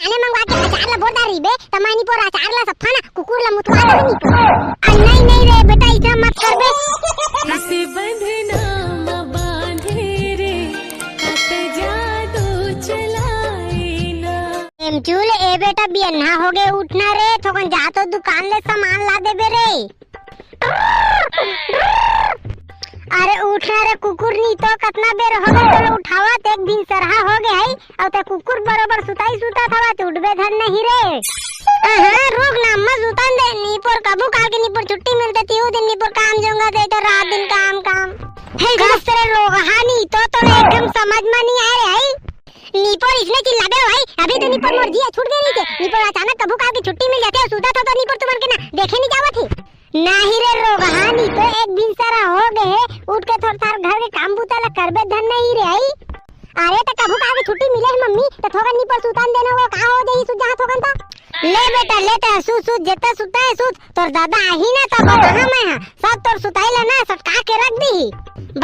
आने मंगवा के अचार ला बोल दारी बे तमानी पर अचार ला सफा ना कुकुर ला मुतवा दनी नहीं नहीं रे बेटा इतना मत कर बे हसे बंधना म बांधे रे हत जादू चलाए ना एमचूल ए बेटा बियन्ना हो गए उठना रे थोकन जा तो दुकान ले सामान ला दे बे रे अरे उठना रे कुकुर नी तो कितना बेर हो गए तो उठावत एक दिन सरहा हो गए है और ते कुकुर बरोबर सुताई सुता था तो उठबे धन नहीं रे हां रुक ना मत उतान दे नी पर कबू काल के नी पर छुट्टी मिलते थी वो दिन नी पर काम जाऊंगा दे तो रात दिन काम है गस्तर रोग हानी तो एकदम समझ में नहीं आ रहा है नी पर इसने चिल्ला बे भाई अभी तो नी पर मुर्गी छूट गई थी नी पर अचानक कबू काल की छुट्टी मिल जाती है सुता था तो नी पर तुमन के ना देखे नहीं जावत थी नहीं रे रोगहानी तो एक दिन सारा हो गए उठ के थोड़ा थार घर के काम बुताला करबे धन नहीं रे आई अरे तो कबू का छुट्टी मिले है मम्मी तो थोड़ा नी पर सुतान देना वो का हो जाई सुजा थोकन ता ले बेटा लेता सु जेता सुता है सुत तोर दादा आही ना तब कहां मैं हां सब तोर सुताई लेना सटका के रख दी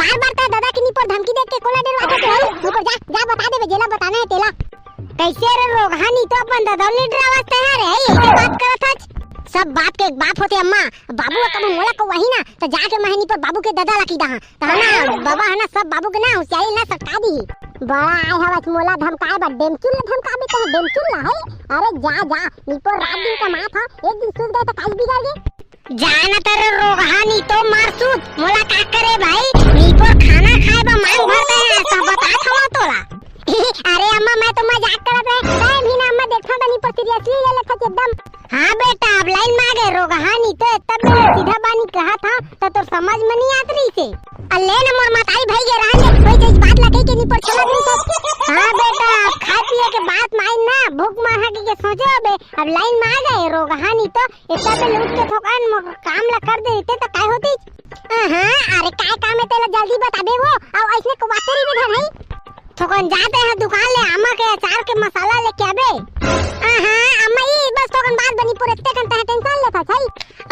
बार ता दादा की नी पर धमकी दे के कोला डरवा के आई ऊपर जा बता दे जेला बताना है तेला कैसे रे रोगहानी तो अपन दादा ले डरावत है रे ये बात करत है सब बाप के एक बाप होते अम्मा बाबू कब मोला को वही ना तो जाके महनी पर बाबू के दादा लकी दहा तो ना बाबा है ना सब बाबू के ना होशियारी ना सटका दी बड़ा आए हवस मोला धमकाए बा डेमचुल धमकाबे तो डेमचुल ला है अरे जा नीपर रात दिन कमा था एक दिन सूत गए तो काल बिगड़ गए जाना तेरे रोगहानी तो मार सूत मोला का करे भाई नीपर खाना खाए बा मांग भरते हैं सब बता खवा तोला अरे अम्मा मैं तो मजाक करत है मैं भी ना अम्मा देखा था नीपर सीरियसली ले लेता एकदम हाँ बेटा अब लाइन में आ गए रोगहानी तो तब मैंने सीधा बानी कहा था तो समझ में नहीं आत रही से अल्ले न मोर माताई भाई के रहने कोई चीज बात लगे के नहीं पर चला नहीं था हाँ बेटा खा पिए के बात माई ना भूख माहा के सोचो बे अब लाइन में आ गए रोगहानी तो इतना पे लूट के थोकन काम ला कर देते तो काय होती हां अरे काय काम है तेला जल्दी बता दे वो अब ऐसे को बात तेरी भी नहीं थोकन जाते हैं दुकान ले अम्मा के अचार के मसाला लेके आबे हां अम्मा ये बस थोकन बात बनी पूरे इतने घंटा टेंशन लेता छई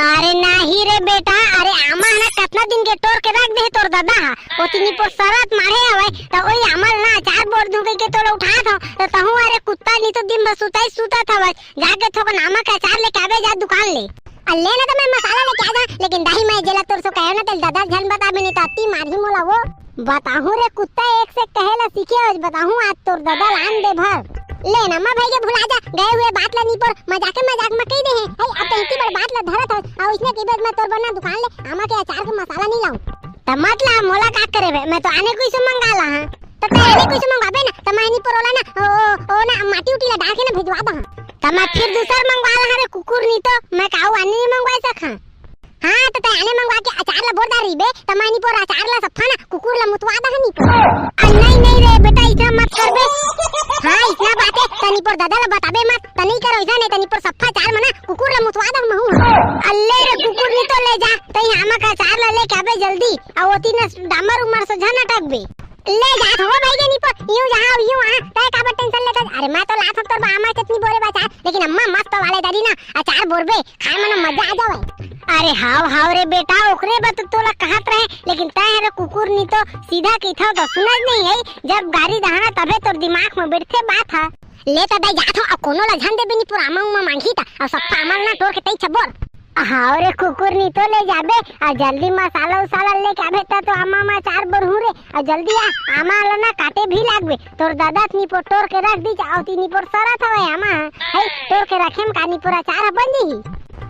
अरे नहीं रे बेटा अरे अम्मा ना कितना दिन के टोर के रख दे तोर दादा ओतनी पर शरत मारे हवे तो ओई अमल ना अचार बोर दू के तोड़ उठा था तो तहु अरे कुत्ता नहीं तो दिन बस सुताई सुता था बस जाके थोकन अम्मा के अचार लेके आबे जा दुकान ले अल्ले ना तो मैं मसाला लेके आ जा लेकिन दाही मैं जेला तोर सो कहे ना तेल दादा झन बता भी नहीं तो अति मारही मोला वो बताहूं रे कुत्ता एक से कहेला सीखे आज बताहूं आज तोर दादा लान दे भर ले ना मां भाई के भुला जा गए हुए बात ला नी पर मजाक में कह दे है अब तो इतनी बड़ बात ला धरत है और इसने की बात मैं तोर बना दुकान ले आमा के अचार के मसाला नहीं लाऊं त मत ला मोला का करे बे मैं तो आने कोई से मंगा ला हां तो आने कोई से मंगाबे ना त मैं नी पर ओला ना ओ ना माटी उटी ला डाल के ना भेजवा दा त मैं फिर दूसर मंगवा ला रे कुकुर नी तो मैं काऊ आने नहीं मंगवा सका हां तो आने मंगवा के अचार ला बोल दारी बे त मैं नी पर अचार ला सफा ना कुकुर ला मुतवा दा नी नहीं रे बेटा इतना मत कर बे हां इतना बात है तनी पर दादा ला बताबे मत तनी करो इसा नहीं तनी पर सफा चार मना कुकुर ला मुतवा दा महू अल्ले रे कुकुर नी तो ले जा तई आमा का चार ला ले के आबे जल्दी आ ओती न डामर उमर से झन अटक बे ले जा हो भाई के नी पर यूं आ तय का टेंशन लेता अरे मैं तो लाथ तोर आमा कितनी बोले बचा लेकिन अम्मा मस्त वाले दादी ना अचार बोरबे खाए मना मजा आ जावे अरे हाव रे बेटा ओकरे बत तोला कहत रहे लेकिन तय रे कुकुर नी तो सीधा की था तो सुनज नहीं है जब गाड़ी दहाना तबे तोर दिमाग में बैठे बात है लेता दाई जात हो कोनो ला झन देबे नी पूरा आमा उमा मांगी था और सब अमल ना तोर के तई छबोर हां रे कुकुर नी तो ले जाबे आ जल्दी मसाला उसाला लेके आबे तो आमा मा चार बरहु रे आ जल्दी आ आमा ला ना काटे भी लागबे तोर दादा नी पर तोर के रख दी आवती नी पर सरा थवे आमा है तोर के रखेम कानी पूरा चार बन जी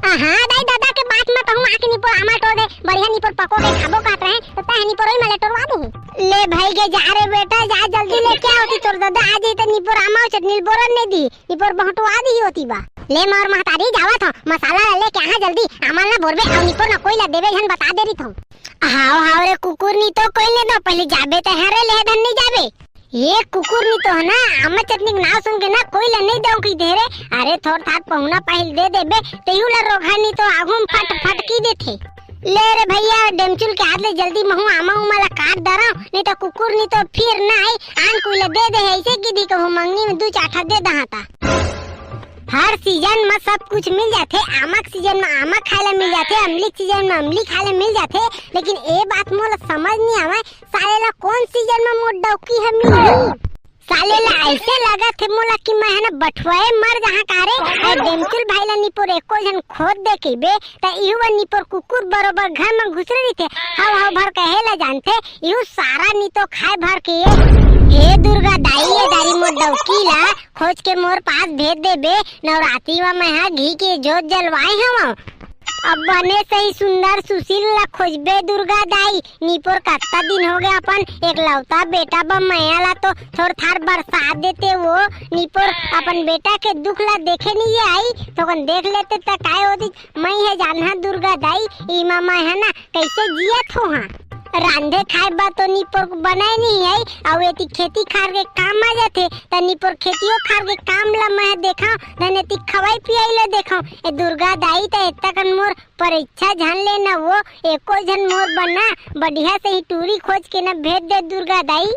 हां दाई दादा के बात में कहूं आके नी पर आमा तोड़ दे बढ़िया नी पर पको के खाबो काट रहे तो तह नी पर ओई मले तोड़वा दे ले भाई के जा रे बेटा जा जल्दी लेके आओ तोर दादा आ जाई त नी पर आमा चटनी बोरन ने दी नी पर बहटवा दी होती बा ले मोर महतारी जावा था मसाला ले के आ जल्दी आमा ना बोरबे आ नी पर ना कोई ला देबे जन बता दे री थम हां रे कुकुर नी तो कोई ले दो पहले जाबे त हरे ले धन नहीं जाबे ये कुकुर नी तो है ना आमा चटनी नाव सुन के ना कोई ला नहीं दऊ की दे रे अरे थोड़ थाक पहुना पहल दे देबे तेहू ला रोघानी तो आगुम फट की देथे ले रे भैया डेमचुल के हाथ ले जल्दी महू आमा उमा ला काट दरा नहीं तो कुकुर नी तो फिर ना आई आन कोई ला दे दे ऐसे की दी कहूं मंगनी में दू चाठा दे दहाता हर सीजन में सब कुछ मिल जाते आमक सीजन में आमक खाले मिल जाते अमली सीजन में अमली खाले मिल जाते लेकिन ए बात मोला समझ नहीं आवे साले ला कौन सीजन में मोर डौकी है मिली साले ला ऐसे लगा थे मोला कि मैं है ना बटवाए मर जहाँ कारे और डेमचुल भाई ला निपोर एको जन खोद दे के बे त इहु निपोर कुकुर बरोबर घर में घुस रही थे हाव हाव भर कहे ला जानते इहु सारा नी तो खाए भर के हे दुर्गा दाई ये दारी मोर डौकी ला खोज के मोर पास भेज दे बे नवरात्रि में मैं घी के जोत जलवाए हूँ अब बने सही सुंदर सुशील ला खोजबे दुर्गा दाई निपोर कत्ता दिन हो गया अपन एक लौता बेटा बा मैया ला तो थोड़ थार बरसात देते वो निपोर अपन बेटा के दुख ला देखे नहीं आई तो कौन देख लेते त काय होती मैं है जानहा दुर्गा दाई इमा मैं है ना कैसे जियत हो हाँ रांधे खाए बा तो निपोर बनाए नहीं है और एती खेती खार के काम आ जाते त निपोर खेतियो खार के काम ला मैं देखा धनेती खवाई पियाई ला देखा ए दुर्गा दाई त इतना कन मोर परीक्षा जान लेना वो एको जन मोर बना बढ़िया से ही टूरी खोज के ना भेज दे दुर्गा दाई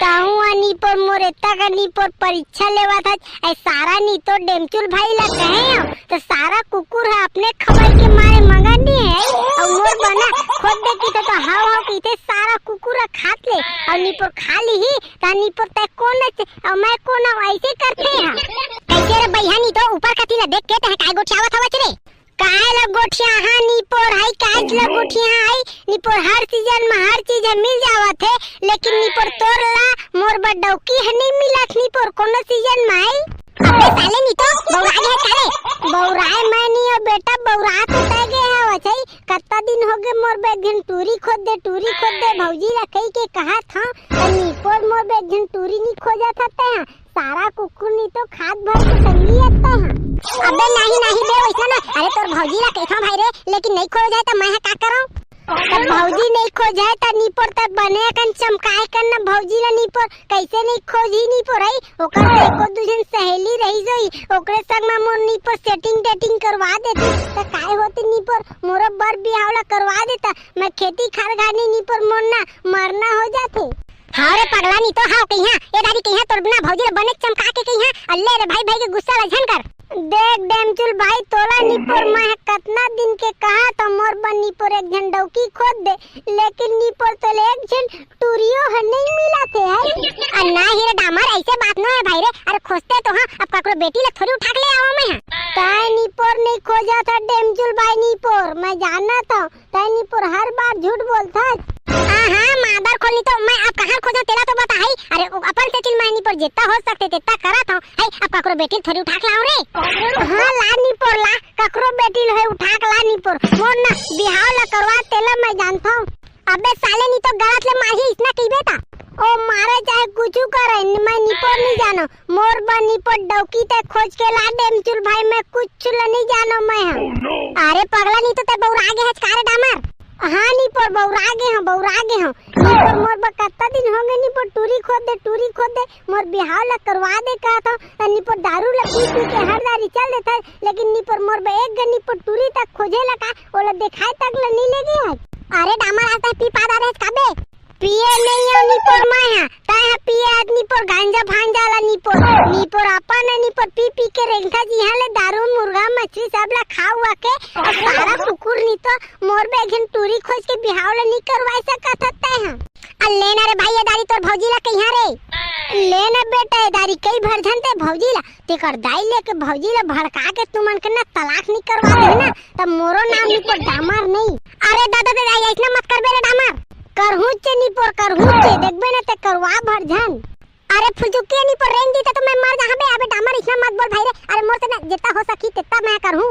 ताऊ नी पर मोर इतना का नी पर परीक्षा लेवा था ऐ सारा नी तो डेमचुल भाई ला कहे हो तो सारा कुकुर है अपने खवाई के मारे मंगानी है और मोर बना खोद दे की तो हाव हाव कीते सारा कुकुर खात ले और नी पर खा ली ही ता नी पर तय कौन और मैं कौन ऐसे करते हैं कैसे रे भैया नी तो ऊपर कथी ला देख के त काय गोठियावत हवा रे काय ला गोठिया हां निपोर हाई काज ला गोठिया हाई निपोर हर सीजन में हर चीज मिल जावत है लेकिन निपोर तोर ला मोर बडौकी है नहीं मिलत निपोर कोनो सीजन में आई अबे साले नी तो बौरा गए करे बौराए मैं नहीं हो बेटा बौरा तो तय गए है वछई कत्ता दिन हो गए मोर बेगन टूरी खोद दे भौजी ला कई के कहा था निपोर मोर बेगन टूरी नहीं खोजा था ते सारा कुकुर नी तो खाद भर के संगी आता है अबे नहीं बे वैसा ना अरे तोर भौजी ला कहता भाई रे लेकिन नहीं खो जाए तो मैं का करूं तब भौजी नहीं खो जाए त निपोर तब बने कन चमकाए कन ना भौजी ला निपोर कैसे नहीं खोजी निपोर आई ओकर तो एको दूसरी सहेली रही जोई ओकरे संग में मोर निपोर सेटिंग करवा देती त काय होती निपोर मोर बर बियाह ला करवा देता मैं खेती खार गानी निपोर मोर ना मरना हो जाते हाँ रे पगला नी तो हाँ कहिया ए दादी कहिया तोर बिना भौजी ला बने चमका के कहिया अल्ले रे भाई के गुस्सा ला झन कर देख डेमचुल भाई तोला निपोर मैं कितना दिन के कहा तो मोर बन निपोर एक जन डौकी खोद दे लेकिन निपोर तो एक जन टूरियो है नहीं मिला थे है अन्ना हीरे डामर ऐसे बात ना है भाई रे अरे खोजते तो हाँ अब ककरो बेटी ला थोड़ी उठा के ले आवा मैं ताई निपोर नहीं खोजा था डेमचुल भाई निपोर मैं जानना था ताई निपोर हर बार झूठ बोलता हाँ मादर खोलनी तो मैं अब कहाँ खोजा तेरा तो बता है अरे अपन से चिल मैं निपोर जितना हो सकते तितना करा था है अब ककरो बेटी थोड़ी उठा के लाओ रे हाँ ला निपोर ला ककरो बेटी है उठा के ला निपोर मोर ना बिहाव ला करवा तेला मैं जानता हूँ अबे साले नी तो गलत ले माही इतना कीबे था ओ मारे चाहे कुछ करे मैं निपोर नहीं जानो मोर बन निपोर डौकी ते खोज के ला डेमचुल भाई मैं कुछ नहीं जानो मैं अरे पगला नहीं तो ते बौरा आगे है कारे डामर हाँ निपोर बौरा आगे हूँ निपोर मोर बकत्ता दिन हो गए निपोर टूरी खोद दे मोर बिहाव ला करवा दे कहा था निपोर दारू ला पी के हर दारी चल देता लेकिन निपोर मोर बे एक गन निपोर टूरी तक खोजे लगा ओला दिखाई तक ला नहीं लगे है अरे डामर आता पी पादा रे काबे पिए नहीं हो निपोर माया ताहा पिए आदमी पर गांजा भांजा ला निपोर अपन निपोर पी के रेंखा जी हाले दारू मुर्गा मछली सब ला खा हुआ के और सारा कुकुर नी तो मोर बेगन टूरी खोज के बिहाव ला नहीं करवाई सकत हते हैं लेना रे भाई दारी तोर भौजी ला कहिया रे लेना बेटा दारी कई भर झनते भौजी ला तेकर दाई लेके भौजी ला भड़का के तुमन के ना तलाक नहीं करवा दे ना तब मोरो नाम निपोर डामर नहीं अरे दादा ऐसा मत कर बे रे डामर करहुचे देखबे ना ते करवा भर झन अरे फुजुके नी पर रेंग दी तो मैं मर जहां बे अबे डामर इतना मत बोल भाई रे अरे मोर से ना जितना हो सकी तितना मैं करहूं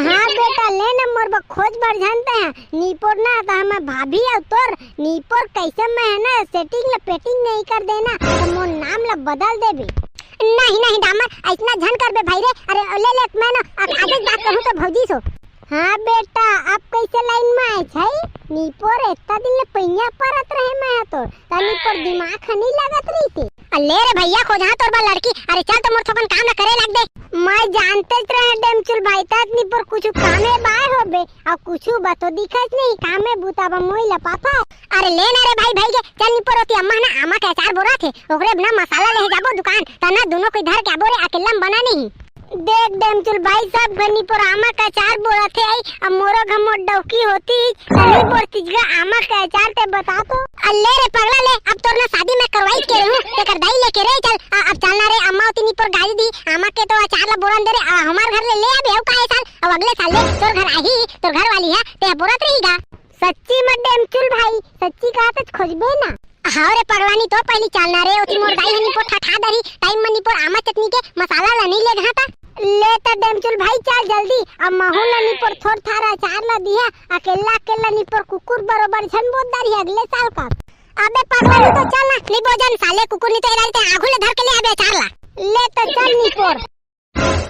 हाँ बेटा ले न मोर बा खोज भर जानते हैं निपोर ना तो मैं भाभी और तोर निपोर कैसे मैं है ना सेटिंग ला पेटिंग नहीं कर देना तो मोर नाम ला बदल देबे नहीं डामर इतना झन कर बे भाई रे अरे ले मैं ना आगे बात करूं तो भौजी सो हाँ बेटा अब कैसे लाइन में आए छै निपोर इतना दिन ले पैया परत रहे मैं तो तनी पर दिमाग नहीं लगत रही थी ले रे भैया खोजा तोर बा लड़की अरे चल तो मोर थोकन काम ना करे लग दे मैं जानते रहे डेमचुल भाई तात निपोर कुछ कामे बाय होबे और कुछ बा तो दिखत नहीं कामे बुताबा मोई ला पापा अरे ले ना रे भाई के चल निपोर होती अम्मा ना आमा के अचार बोरा थे ओकरे बिना मसाला ले जाबो दुकान तना दोनों को इधर के बोरे अकेला बना नहीं देख डेमचुल भाई सब घनी पर आमा का अचार बोला थे आई अब मोरो घमो डौकी होती नहीं बोलती जगह आमा का अचार ते बता तो अल्ले रे पगला ले अब तोर ना शादी में करवाई के रहूं तेकर दाई लेके रे चल अब चलना रे अम्मा उतनी पर गाड़ी दी आमा के तो अचार ला बोरन दे रे हमार घर ले आबे हो काहे साल अब अगले साल ले तोर घर आई तोर घर वाली है ते बोरत रहीगा सच्ची मत डेमचुल भाई सच्ची कहा तो खोजबे ना हाँ रे पगलानी तो पहली चलना रे उती मोर दाई हनी पर ठठा दरी टाइम मनी पर आमा चटनी के मसाला ला नहीं ले घाटा ले तो डेमचुल भाई चल जल्दी अब माहौल नी पर थोड़ थारा चार ला दिया अकेला अकेला नी पर कुकुर बरोबर झन बोदारी अगले साल का अबे पगलानी तो चल ना नी भोजन साले कुकुर नी तो इलाते आगुले धर के ले आबे चार ला ले तो चल नी पर